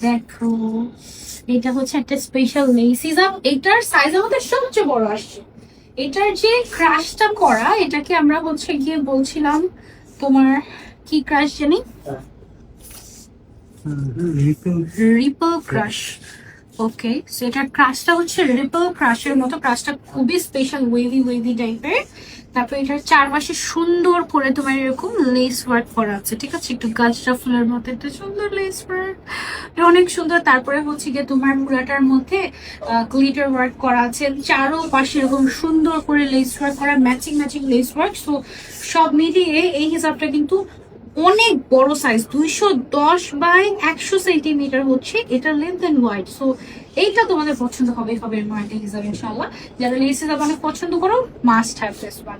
দেখো এটা হচ্ছে একটা স্পেশাল লেসিস আপ, এটার সাইজ আমাদের সবচেয়ে বড় আসছে। এটার যে ক্রাশটা করা, এটাকে আমরা হচ্ছে গিয়ে বলছিলাম তোমার কি ক্রাশ জানি, রিপল ক্রাশ। ওকে, সো এটার ক্রাশটা হচ্ছে রিপল ক্রাশের মতো, ক্রাশটা খুবই স্পেশাল, ওয়েভি ওয়েভি টাইপের। তারপর এটার চারপাশে সুন্দর করে তোমার এরকম লেস ওয়ার্ক করা আছে, ঠিক আছে, একটু গাছটা ফুলের মতো একটা সুন্দর লেস ওয়ার্ক, অনেক সুন্দর। তারপরে হচ্ছে গিয়ে তোমার পুরাটার মধ্যে গ্লিটার ওয়ার্ক করা আছে, চারো পাশে এরকম সুন্দর করে লেস ওয়ার্ক করা, matching matching less work. So সব মিলিয়ে এই হিসাবটা কিন্তু অনেক বড় সাইজ, 210 বাই 100 সেন্টিমিটার হচ্ছে এটা লেন্থ এন্ড ওয়াইড। সো এইটা তোমাদের পছন্দ হবে হবে মার্কেট হিসাবে ইনশাল্লাহ। যারা লেস হিসাবে অনেক পছন্দ করো, must have this one.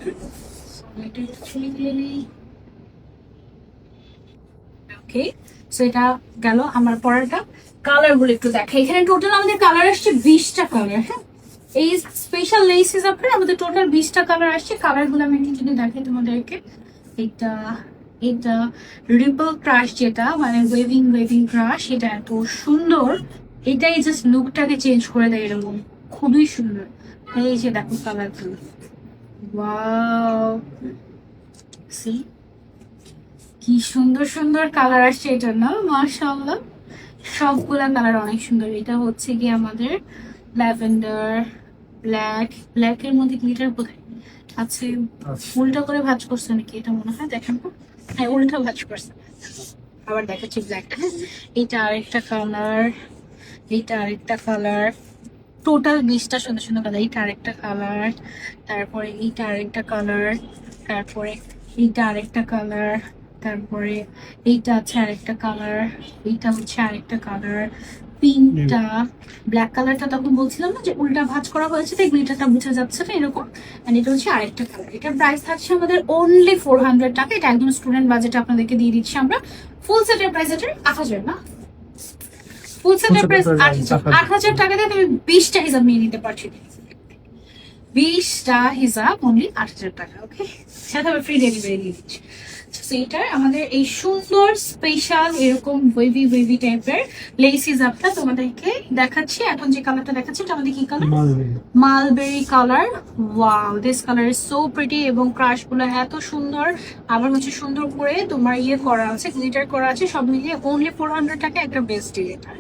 Okay, so এটা গেল আমার পড়াটা। কালার গুলো একটু দেখা, এখানে টোটাল আমাদের কালার আসছে 20টা কালার। হ্যাঁ, এই স্পেশাল লেস হিসাবে আমাদের টোটাল 20টা কালার আসছে। কালার গুলো আমি যদি দেখাই তোমাদেরকে, এটা এটা রিপল ক্রাশ, যেটা মানে ওয়েভিং ওয়েভিং ক্রাশ, এটা এত সুন্দর, এটাই জাস্ট লুকটাকে চেঞ্জ করে দেয় এরকম, খুবই সুন্দর। এই যে দেখো কালার গুলো, ওয়াও, সি কি সুন্দর সুন্দর কালার আসছে এটা না, মাশাআল্লাহ সবগুলা কালার অনেক সুন্দর। এটা হচ্ছে কি আমাদের ল্যাভেন্ডার, ব্ল্যাক এর মধ্যে গ্লিটার কোথায় আছে, উল্টা করে ভাঁজ করছে নাকি এটা মনে হয়, দেখেন তো, হ্যাঁ উল্টা ভাঁজ করছে। আবার দেখাচ্ছি ব্ল্যাকটা, এটা আরেকটা কালার, এটা আরেকটা কালার, টোটাল 20টা সুন্দর সুন্দর কালার। এইটা আরেকটা কালার, তারপরে এইটা আরেকটা কালার, তারপরে এইটা আরেকটা কালার, তারপরে এইটা আছে আরেকটা কালার, এইটা হচ্ছে আরেকটা কালার, পিঙ্কটা, ব্ল্যাক কালারটা তখন বলছিলাম না যে উল্টা ভাঁজ করা হয়েছে তাই গ্লিটারটা বোঝা যাচ্ছে না এরকম। এন্ড এটা হচ্ছে আরেকটা কালার। এটার প্রাইস থাকছে আমাদের অনলি 400 টাকা। এটা একদম স্টুডেন্ট বাজেটে আপনাদেরকে দিয়ে দিচ্ছি আমরা। ফুল সেটের প্রাইস এটার 8000 না, ফুল সেটের প্রাইস 8000 টাকা দিয়ে তুমি 20টা হিসাব নিয়ে নিতে পারছো। 20টা হিসাব অনলি 8000 টাকা। ওকে, সাথে আবার ফ্রি ডেলিভারি দিয়ে দিচ্ছি। এটার আমাদের এই সুন্দর স্পেশাল এরকম ওয়েভি ওয়েভি টাইপের লেস হিসাবটা তোমাদেরকে দেখাচ্ছি। এখন যে কালারটা দেখাচ্ছি এটা আমাদের কি colour, mulberry colour. Wow, this colour is so pretty, এবং ক্রাশ গুলো এত সুন্দর, আবার হচ্ছে সুন্দর করে তোমার ইয়ে করা আছে, গ্লিটার করা আছে, সব মিলিয়ে অনলি 400 টাকা একটা বেস্ট ডিল এটা।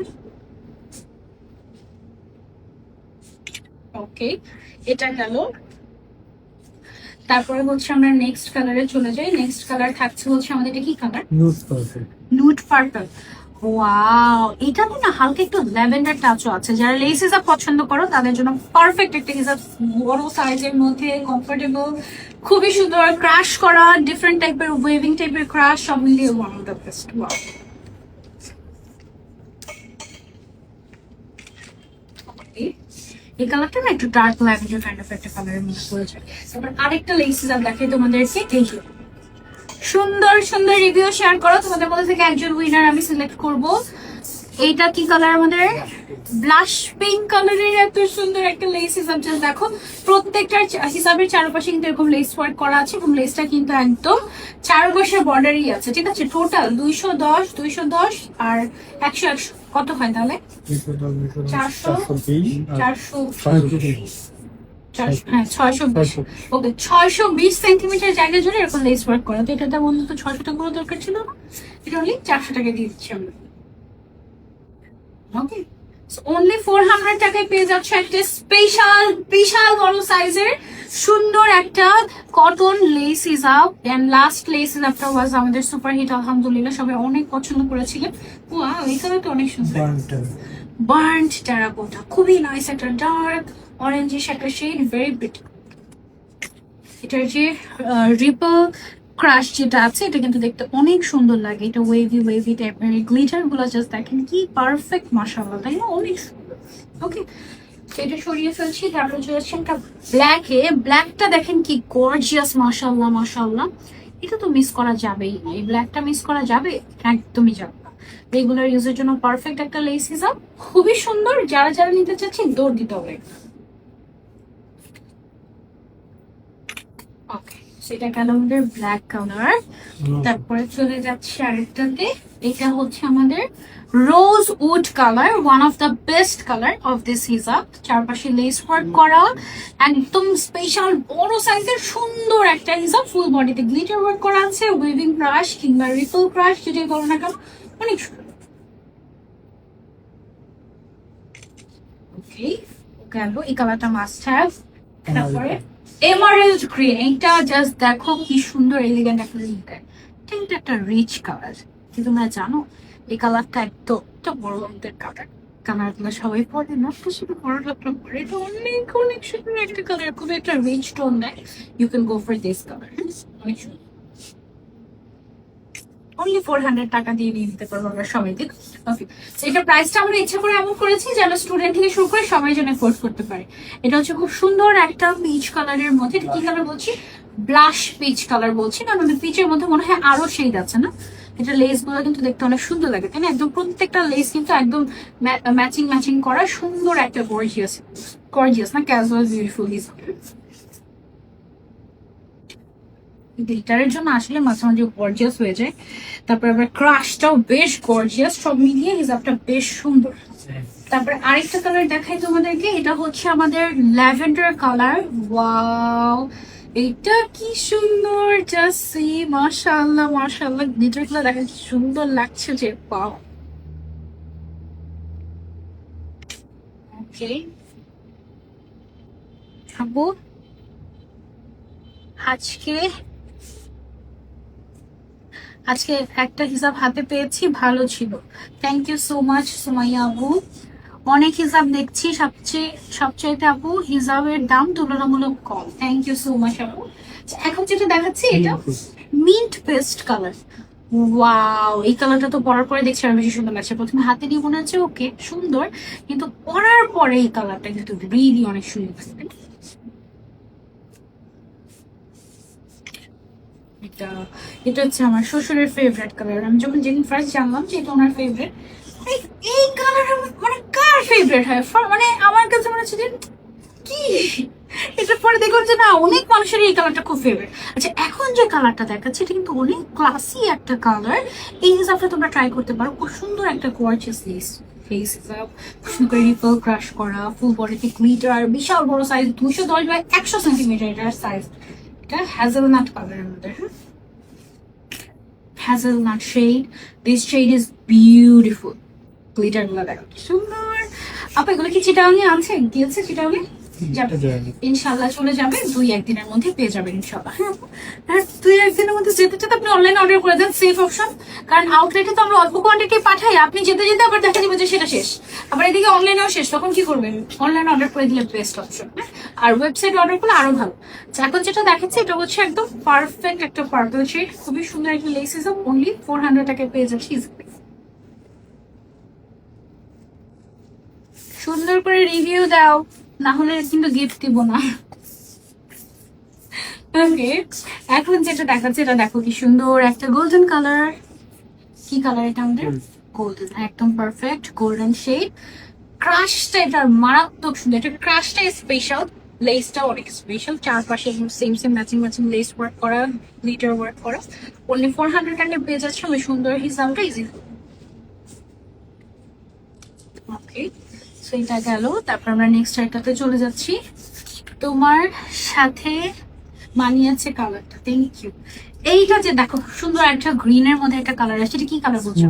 ওকে, এটা গেল। তারপরে হচ্ছে আমরা নেক্সট কালারে চলে যাই। নেক্সট কালার থাকছে হচ্ছে আমাদের, এটা কি কালার, নুড পার্পল। ওয়াও, এটাতে না হালকা একটু ল্যাভেন্ডার টাচও আছে। যারা লেস হিসাব পছন্দ করো তাদের জন্য পারফেক্ট একটা হিসাব, বড় সাইজের মধ্যে কমফোর্টেবল, খুবই সুন্দর, ক্রাশ করা, ডিফারেন্ট টাইপের ওয়েভিং টাইপের ক্রাশ, সব মিলিয়ে one of the best. Wow, এই কালারটা না একটু ডার্ক ল্যাভেন্ডার কাইন্ড অফ একটা কালারের মধ্যে পড়ে যায়। তারপর আরেকটা লেস হিসাব দেখাই তোমাদেরকে, এই যে সুন্দর সুন্দর রিভিউ শেয়ার করো, তোমাদের মধ্যে থেকে একজন উইনার আমি সিলেক্ট করব। এইটা কি কালার আমাদের, ব্লাশ পিঙ্ক কালারের এত সুন্দর একটা লেস হিসাব। জাস্ট দেখো, প্রত্যেকটা হিসাবের চারপাশে কিন্তু এরকম লেস ওয়ার্ক করা আছে, এবং লেসটা কিন্তু একদম চারপাশের বর্ডারই আছে, ঠিক আছে। টোটাল 210 210 আর 100 100 কত হয় তাহলে, 400 হ্যাঁ 620। ওকে, 620 সেন্টিমিটার জায়গা জুড়ে এরকম লেস ওয়ার্ক করা। তো এটা বন্ধু তো 600 টাকা করে দরকার ছিল না, এটা অনলি 400 টাকা দিয়ে দিচ্ছি আমরা। ওকে, অনলি 400 টাকায় পেয়ে যাচ্ছে একটা স্পেশাল বিশাল বড় সাইজের সুন্দর একটা কটন লেস হিসাব। এন্ড লাস্ট লেস হিসাবটা ওয়াজ আমাদের সুপার হিট, আলহামদুলিল্লাহ সবাই অনেক পছন্দ করেছিলেন। ওয়াও, এই কালারটা অনেক সুন্দর, বার্ন্ট টেরাকোটা, খুবই নাইস একটা ডার্ক অরেঞ্জিশ একটা শেড, ভেরি প্রিটি। এটার যে রিপল ক্রাশ যেটা আছে, এটা কিন্তু দেখতে অনেক সুন্দর লাগে, এটা ওয়েভি ওয়েভি টাইপের। গ্লিটার গুলো জাস্ট দেখেন কি পারফেক্ট, মাশাআল্লাহ, তাই না, অনেক সুন্দর। ওকে, এটা সরিয়ে ফেলছি। তারপরে চলে আসছে একটা ব্ল্যাকে, ব্ল্যাকটা দেখেন কি গর্জিয়াস, মাশাআল্লাহ মাশাআল্লাহ, এটা তো মিস করা যাবেই না, এই ব্ল্যাকটা মিস করা যাবে, একদমই যাবে না। রেগুলার ইউজের জন্য পারফেক্ট একটা লেস হিসাব, খুবই সুন্দর। যারা যারা নিতে চাচ্ছেন দৌড় দিতে হবে। ওকে, সেটা গেল আমাদের ব্ল্যাক কালার। তারপরে চলে যাচ্ছে আরেকটাতে, এটা হচ্ছে আমাদের rose wood colour, one of the best colour of this হিজাব। চারপাশে লেস ওয়ার্ক করা, একদম স্পেশাল বড় সাইজের সুন্দর একটা হিজাব, ফুল বডিতে গ্লিটার ওয়ার্ক করা আছে, উইভিং ক্রাশ কিংবা রিপল ক্রাশ যদি বলো না কেন, অনেক সুন্দর। ওকে, গেল এই কালারটা মাস্ট হ্যাভ। তারপরে এমারেল্ড গ্রিন, এইটা জাস্ট দেখো কি সুন্দর এলিগেন্ট একটা লুক। কিন্তু একটা রিচ কালার, কি তোমরা জানো এই কালারটা একদম একটা বড় লোকদের কালার। কালার গুলো সবাই পরে না, তো শুধু বড় লোকরা পরে। এটা অনেক অনেক সুন্দর একটা কালার, খুবই একটা রিচ টোন দেয়। You can go for this colour, অনেক সুন্দর। অনলি 400 টাকা দিয়ে নিয়ে নিতে পারবো আমরা সবাই দিক। ওকে, এটা প্রাইসটা আমরা ইচ্ছা করে এমন করেছি যেন স্টুডেন্ট থেকে শুরু করে সবাই যেন এফোর্ড করতে পারে। এটা হচ্ছে খুব সুন্দর একটা পিচ কালারের মধ্যে, কি কালার বলছি, ব্লাশ পিচ কালার বলছি, কারণ আমাদের পিচের মধ্যে মনে হয় আরো শেড আছে না। এটা লেস গুলো কিন্তু দেখতে অনেক সুন্দর লাগে, তাই না? একদম প্রত্যেকটা লেস কিন্তু একদম ম্যাচিং ম্যাচিং করা সুন্দর একটা গর্জিয়াস, গর্জিয়াস না, ক্যাজুয়াল বিউটিফুল হিসাব। গ্লিটারের জন্য আসলে মাঝে মাঝে গর্জিয়াস হয়ে যায়। তারপরে আবার ক্রাশটাও বেশ গর্জিয়াস, সব মিলিয়ে হিজাবটা বেশ সুন্দর। তারপরে আরেকটা কালার দেখাই তোমাদেরকে, এটা হচ্ছে আমাদের ল্যাভেন্ডার কালার। ওয়াও, এটা কি সুন্দর, জাস্ট সি, মাশাআল্লাহ মাশাআল্লাহ, গ্লিটার গুলো দেখা কি সুন্দর লাগছে যে, ওয়াও। ওকে আপু, আজকে আজকে একটা হিসাব হাতে পেয়েছি, ভালো ছিল। Thank you so much Sumaiya আপু। অনেক হিসাব দেখছি, সবচাইতে আপু হিসাবের দাম তুলনামূলক কম। থ্যাংক ইউ সো মাচ আপু। এখন যেটা দেখাচ্ছি এটা মিন্ট পেস্ট কালার। ওয়াও, এই কালারটা তো পরার পরে দেখছি আরো বেশি সুন্দর লাগছে। প্রথমে হাতে নিয়ে মনে হচ্ছে ওকে সুন্দর, কিন্তু পরার পরে এই কালারটা কিন্তু রিয়েলি অনেক সুন্দর লাগছে। এটা এটা হচ্ছে আমার শ্বশুরের ফেভারিট কালার। আমি যখন যেদিন ফার্স্ট জানলাম যে এটা ওনার ফেভারিট, এই কালার মানে কার ফেভারিট হয়, মানে আমার কাছে মনে হচ্ছে যে কি, এটা পরে দেখলাম যে না, অনেক মানুষের এই কালারটা খুব ফেভারিট। আচ্ছা, এখন যে কালারটা দেখাচ্ছে এটা কিন্তু অনেক ক্লাসি একটা কালার। এই হিসাবটা তোমরা ট্রাই করতে পারো, খুব সুন্দর একটা গর্জিয়াস লেস ফেস হিসাব, সুন্দর করে রিপল ক্রাশ করা, ফুল বডিতে গ্লিটার, বিশাল বড় সাইজ, 210 বাই 100 সেন্টিমিটার এটার সাইজ। এটা হ্যাজেলনাট কালারের মধ্যে, হ্যাঁ, hazelnut shade. This shade is beautiful. Glitter গুলো দেখো কি সুন্দর। আপা এগুলো কি চিটাগাঙে আনছেন, দিয়েছে চিটাগাঙে? ইনশাল্লাহ চলে যাবে, 2-1 দিনের মধ্যে পেয়ে যাবেন ইনশাল্লাহ। হ্যাঁ, 2-1 দিনের মধ্যে যেতে যেতে আপনি অনলাইন অর্ডার করে দেন, সেফ অপশন। কারণ আউটলেটে তো আমরা অল্প কোয়ান্টিটি পাঠাই, আপনি যেতে যেতে আবার দেখা যাবে যে সেটা শেষ, আবার এদিকে অনলাইনেও শেষ, তখন কি করবেন? অনলাইন অর্ডার করে দিলে বেস্ট অপশন। আর ওয়েবসাইট অর্ডার করলে আরো ভালো। এখন যেটা দেখাচ্ছি এটা হচ্ছে একদম পারফেক্ট একটা পার্পল শেড, খুবই সুন্দর একটা লেস হিসাব, অনলি 400 টাকায় পেয়ে যাচ্ছি। সুন্দর করে রিভিউ দাও, না হলে কিন্তু গিফট দিব না। ওকে, এখন যেটা দেখাচ্ছে এটা দেখো কি সুন্দর একটা গোল্ডেন কালার। কি কালার এটা আমাদের? গোল্ডেন, একদম পারফেক্ট গোল্ডেন শেড। ক্রাশটা এটার মারাত্মক সুন্দর, এটা ক্রাশটা স্পেশাল, লেসটা অনেক স্পেশাল, চারপাশে same same matching matching less work করা, গ্লিটার ওয়ার্ক করা। অনলি 400 টাকা পেয়ে যাচ্ছে ওই সুন্দর হিসাবটা ইজি। ওকে, সেইটা গেল। তারপর আমরা নেক্সট একটাতে চলে যাচ্ছি। তোমার সাথে মানিয়েছে কালারটা, থ্যাংক ইউ। এইটা যে দেখো সুন্দর একটা গ্রিনের মধ্যে একটা কালার আছে, এটা কি কালার বলছো?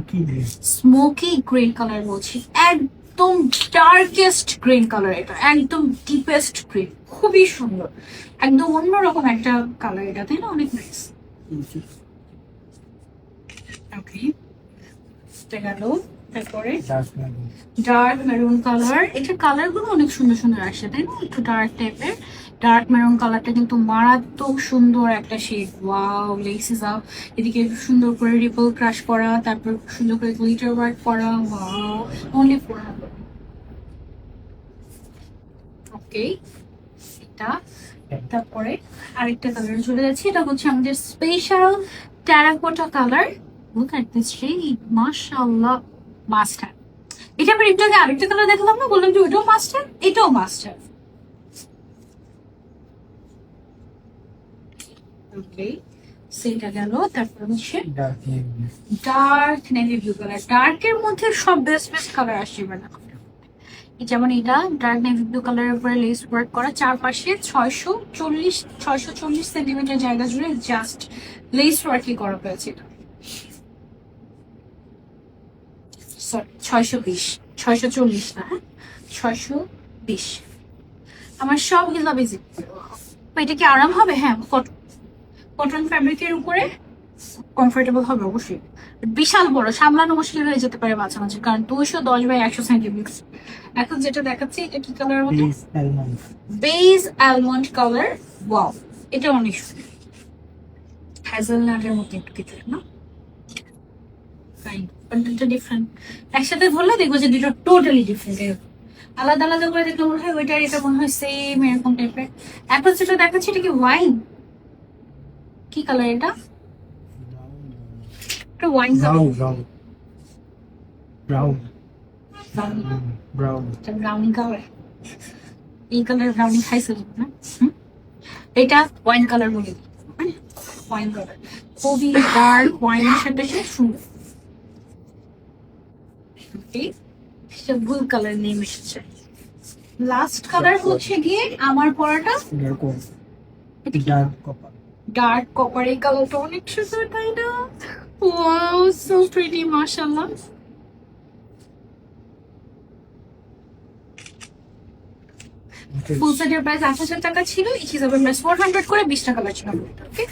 স্মোকি গ্রিন কালার বলছি, একদম ডার্কেস্ট গ্রিন কালার, এটা একদম ডিপেস্ট গ্রিন, খুবই সুন্দর, একদম অন্যরকম একটা কালার এটা, তাই না? অনেক নাইস। ওকে, এটা গেল। তারপরে ডার্ক মেরুন কালার, এটা কালার গুলো অনেক সুন্দর সুন্দর আসে, তাই না? একটু ডার্ক টাইপের ডার্ক মেরুন কালারটা কিন্তু মারাত্মক সুন্দর একটা শেড। ওয়াও, লেসিস আপ, এদিকে সুন্দর করে রিপল ক্রাশ করা, তারপর সুন্দর করে গ্লিটার ওয়ার্ক করা। Wow, only 400। ওকে, এটা। তারপরে আরেকটা কালার চলে যাচ্ছে, এটা হচ্ছে আমাদের special terracotta colour. Look at this shade, মাশাআল্লাহ, মাস্টার। এটা আবার একটু আগে আরেকটা কালার দেখালাম না, বললাম যে ওইটাও মাস্টার, এটাও মাস্টার। ওকে, সেটা গেল। তারপর হচ্ছে dark dark navy blue colour. ডার্কের মধ্যে সব বেস্ট বেস্ট কালার আসবে না, যেমন এটা ডার্ক নেভি ব্লু কালারের উপরে লেস ওয়ার্ক করা, চারপাশে 640 সেন্টিমিটার জায়গা জুড়ে জাস্ট লেস ওয়ার্কই করা হয়েছে। এটা সরি 640 না, হ্যাঁ 620। আমার সব গিলা বেজিক। এটা কি আরাম হবে? হ্যাঁ, কটন ফ্যাব্রিকের উপরে কমফোর্টেবল হবে অবশ্যই। বিশাল বড়, সামলানো মুশকিল হয়ে যেতে পারে মাঝামাঝি, কারণ 210 বাই 100 সেন্টিমিটার। এখন যেটা দেখাচ্ছি এটা কি কালারের মধ্যে? Please almond. Beige almond colour. Wow, এটা অনেক সুন্দর, হ্যাজেলনাটের মতো একটু কিছু না, ডিফারেন্ট। একসাথে ধরলে দেখবো যে দুটো টোটালি ডিফারেন্ট। আলাদা আলাদা করে দেখলে মনে হয় ওইটার এটা মনে হয় সেম এরকম টাইপের। এখন যেটা দেখাচ্ছি এটা কি ওয়াইন? কি কালার এটা? এটা ওয়াইন কালার। ব্রাউন ব্রাউন এটা ব্রাউনি কালার। এই কালার ব্রাউনি খাইছে না? এটা ওয়াইন কালার বলি, ওয়াইন কালার খুবই ডার্ক ওয়াইনের সাথে সে সুন্দর। ভুল কালার নেম এসেছে। লাস্ট কালার হচ্ছে গিয়ে আমার পরাটা ডার্ক কপার। Dark copper. এই কালারটা অনেক সুন্দর, তাই না? ওয়াও, সো প্রিটি, মাশাআল্লাহ। ফুল সেটের প্রাইস 8,000 টাকা ছিল, ইচ ইজ প্রাইস 400 করে 20 টাকা বাঁচলো। ওকে,